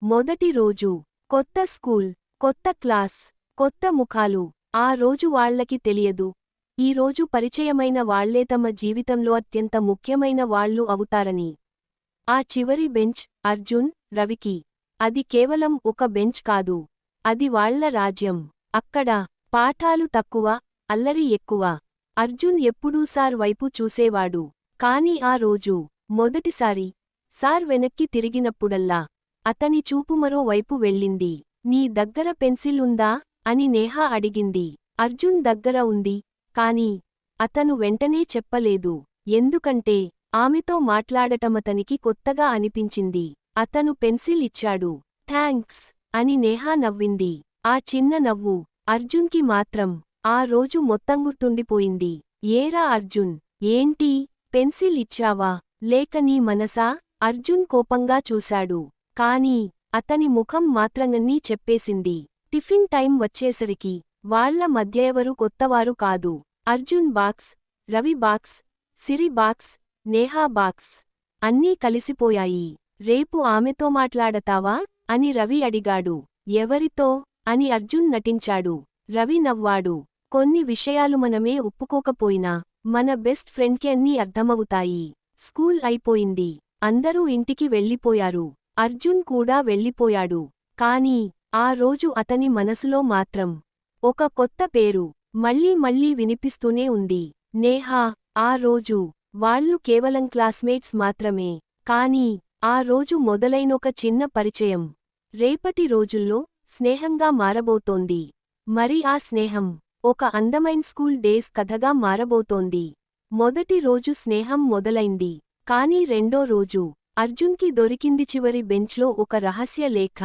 మొదటి రోజు కొత్త స్కూల్, కొత్త క్లాస్, కొత్త ముఖాలు. ఆ రోజు వాళ్లకి తెలియదు, ఈ రోజు పరిచయమైన వాళ్లే తమ జీవితంలో అత్యంత ముఖ్యమైన వాళ్లు అవుతారని. ఆ చివరి బెంచ్ అర్జున్, రవికి. అది కేవలం ఒక బెంచ్ కాదు, అది వాళ్ల రాజ్యం. అక్కడ పాఠాలు తక్కువ, అల్లరి ఎక్కువ. అర్జున్ ఎప్పుడూ సార్ వైపు చూసేవాడు. కాని ఆ రోజు మొదటిసారి సార్ వెనక్కి తిరిగినప్పుడల్లా అతని చూపు మరో వైపు వెళ్ళింది. నీ దగ్గర పెన్సిల్ ఉందా అని నేహా అడిగింది. అర్జున్ దగ్గర ఉంది, కాని అతను వెంటనే చెప్పలేదు. ఎందుకంటే ఆమెతో మాట్లాడటమతనికి కొత్తగా అనిపించింది. అతను పెన్సిల్ ఇచ్చాడు. థాంక్స్ అని నేహా నవ్వింది. ఆ చిన్న నవ్వు అర్జున్కి మాత్రం ఆ రోజు మొత్తం గుర్తుండిపోయింది. ఏరా అర్జున్, ఏంటి, పెన్సిల్ ఇచ్చావా, లేక నీ మనసా? అర్జున్ కోపంగా చూశాడు. కాని అతని ముఖం మాత్రంగన్నీ చెప్పేసింది. టిఫిన్ టైం వచ్చేసరికి వాళ్ల మధ్య ఎవరు కొత్తవారు కాదు. అర్జున్ బాక్స్, రవి బాక్స్, సిరి బాక్స్, నేహా బాక్స్ అన్నీ కలిసిపోయాయి. రేపు ఆమెతో మాట్లాడతావా అని రవి అడిగాడు. ఎవరితో అని అర్జున్ నటించాడు. రవి నవ్వాడు. కొన్ని విషయాలు మనమే ఒప్పుకోకపోయినా మన బెస్ట్ ఫ్రెండ్కి అన్నీ అర్థమవుతాయి. స్కూల్ అయిపోయింది. అందరూ ఇంటికి వెళ్ళిపోయారు. అర్జున్ కూడా వెళ్ళిపోయాడు. కాని ఆ రోజు అతని మనసులో మాత్రం ఒక కొత్త పేరు మళ్ళీ మళ్ళీ వినిపిస్తూనే ఉంది. నేహా. ఆ రోజు వాళ్ళు కేవలం క్లాస్మేట్స్ మాత్రమే. కాని ఆ రోజు మొదలైనొక చిన్న పరిచయం రేపటి రోజుల్లో స్నేహంగా మారబోతోంది. మరి ఆ స్నేహం ఒక అందమైన స్కూల్ డేస్ కథగా మారబోతోంది. మొదటి రోజు స్నేహం మొదలైంది. కాని రెండో రోజు అర్జున్కి దొరికింది చివరి బెంచ్లో ఒక రహస్య లేఖ.